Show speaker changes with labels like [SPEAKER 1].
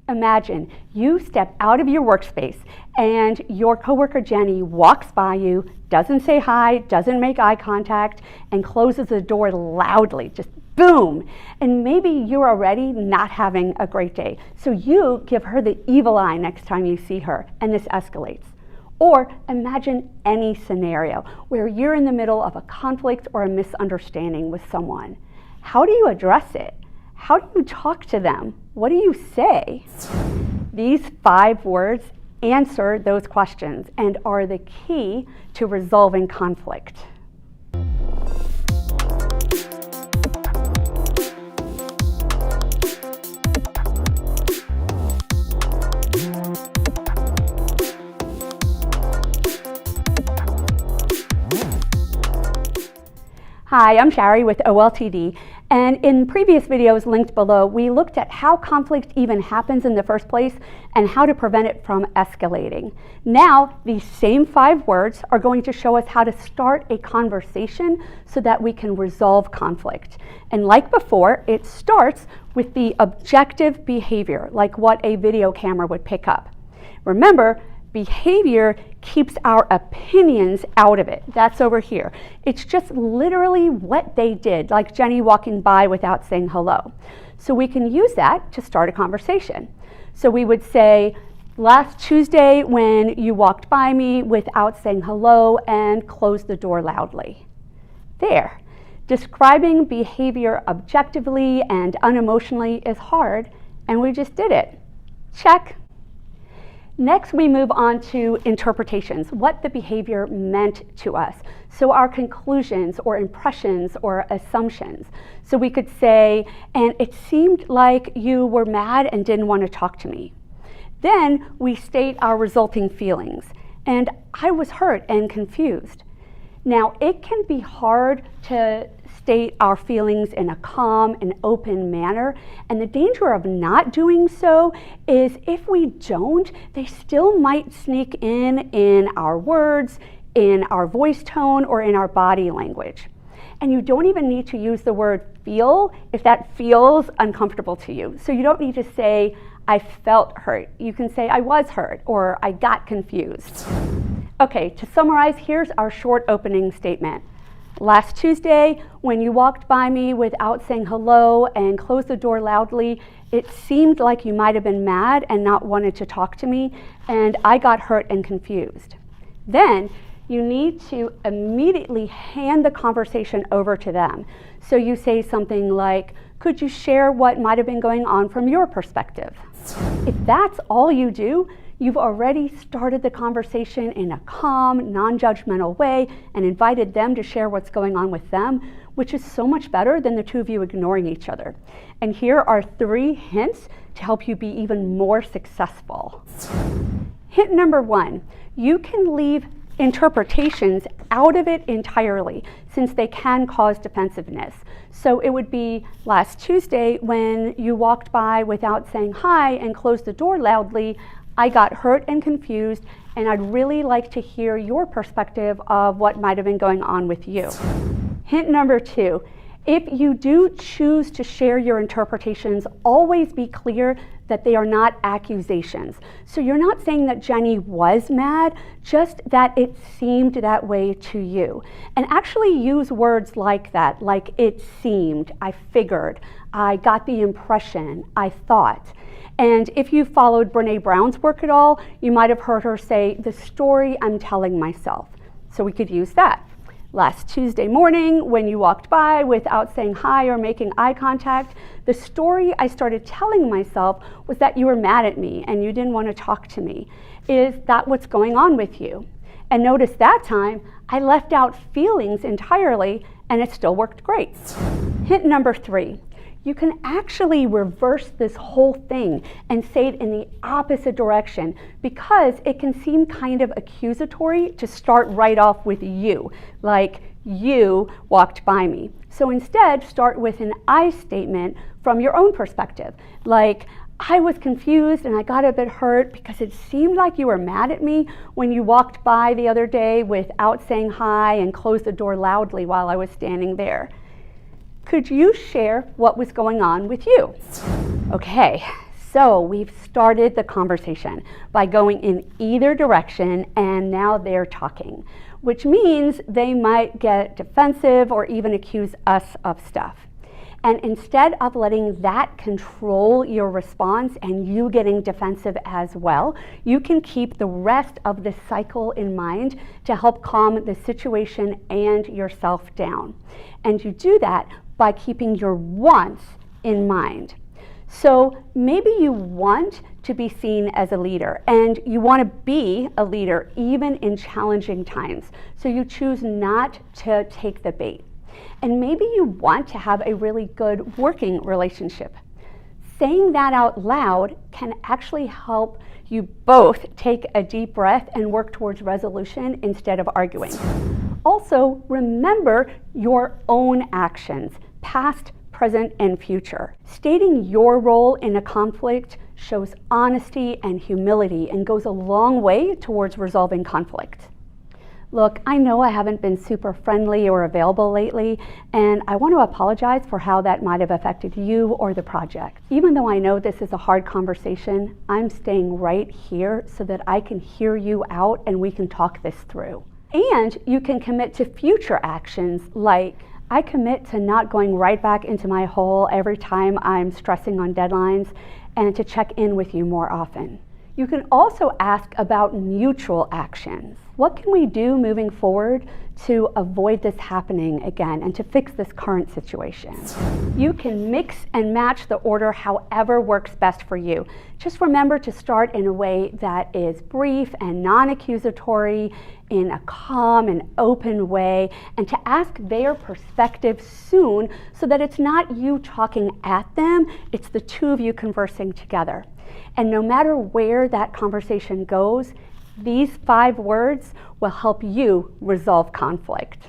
[SPEAKER 1] Imagine you step out of your workspace and your coworker Jenny walks by you, doesn't say hi, doesn't make eye contact, and closes the door loudly, just boom. And maybe you're already not having a great day, so you give her the evil eye next time you see her, and this escalates. Or imagine any scenario where you're in the middle of a conflict or a misunderstanding with someone. How do you address it? How do you talk to them? What do you say? These 5 words answer those questions and are the key to resolving conflict. Hi, I'm Shari with OLTD, and in previous videos linked below, we looked at how conflict even happens in the first place and how to prevent it from escalating. Now, these same 5 words are going to show us how to start a conversation so that we can resolve conflict. And like before, it starts with the objective behavior, like what a video camera would pick up. Remember, behavior keeps our opinions out of it. That's over here. It's just literally what they did, like Jenny walking by without saying hello. So we can use that to start a conversation. So we would say, last Tuesday when you walked by me without saying hello and closed the door loudly. There. Describing behavior objectively and unemotionally is hard, and we just did it. Check. Next, we move on to interpretations, what the behavior meant to us. So our conclusions or impressions or assumptions. So we could say, and it seemed like you were mad and didn't want to talk to me. Then we state our resulting feelings, and I was hurt and confused. Now, it can be hard to state our feelings in a calm and open manner, and the danger of not doing so is if we don't, they still might sneak in our words, in our voice tone, or in our body language. And you don't even need to use the word feel if that feels uncomfortable to you. So you don't need to say, I felt hurt. You can say, I was hurt, or I got confused. Okay, to summarize, here's our short opening statement. Last Tuesday, when you walked by me without saying hello and closed the door loudly, it seemed like you might have been mad and not wanted to talk to me, and I got hurt and confused. Then, you need to immediately hand the conversation over to them. So you say something like, could you share what might have been going on from your perspective? If that's all you do, you've already started the conversation in a calm, non-judgmental way and invited them to share what's going on with them, which is so much better than the two of you ignoring each other. And here are 3 hints to help you be even more successful. Hint number 1, you can leave interpretations out of it entirely, since they can cause defensiveness. So it would be last Tuesday when you walked by without saying hi and closed the door loudly, I got hurt and confused, and I'd really like to hear your perspective of what might have been going on with you. Hint number 2, if you do choose to share your interpretations, always be clear that they are not accusations. So you're not saying that Jenny was mad, just that it seemed that way to you. And actually use words like that, like it seemed, I figured, I got the impression, I thought. And if you followed Brene Brown's work at all, you might have heard her say, the story I'm telling myself. So we could use that. Last Tuesday morning, when you walked by without saying hi or making eye contact, the story I started telling myself was that you were mad at me and you didn't want to talk to me. Is that what's going on with you? And notice that time, I left out feelings entirely and it still worked great. Hint number 3. You can actually reverse this whole thing and say it in the opposite direction, because it can seem kind of accusatory to start right off with you, like you walked by me. So instead, start with an I statement from your own perspective, like I was confused and I got a bit hurt because it seemed like you were mad at me when you walked by the other day without saying hi and closed the door loudly while I was standing there. Could you share what was going on with you? Okay, So we've started the conversation by going in either direction, and now they're talking, which means they might get defensive or even accuse us of stuff. And instead of letting that control your response and you getting defensive as well, you can keep the rest of the cycle in mind to help calm the situation and yourself down. And you do that by keeping your wants in mind. So maybe you want to be seen as a leader and you want to be a leader even in challenging times. So you choose not to take the bait. And maybe you want to have a really good working relationship. Saying that out loud can actually help you both take a deep breath and work towards resolution instead of arguing. Also, remember your own actions, past, present, and future. Stating your role in a conflict shows honesty and humility and goes a long way towards resolving conflict. Look, I know I haven't been super friendly or available lately, and I want to apologize for how that might have affected you or the project. Even though I know this is a hard conversation, I'm staying right here so that I can hear you out and we can talk this through. And you can commit to future actions like, I commit to not going right back into my hole every time I'm stressing on deadlines and to check in with you more often. You can also ask about mutual actions. What can we do moving forward to avoid this happening again and to fix this current situation? You can mix and match the order however works best for you. Just remember to start in a way that is brief and non-accusatory, in a calm and open way, and to ask their perspective soon so that it's not you talking at them, it's the two of you conversing together. And no matter where that conversation goes, these 5 words will help you resolve conflict.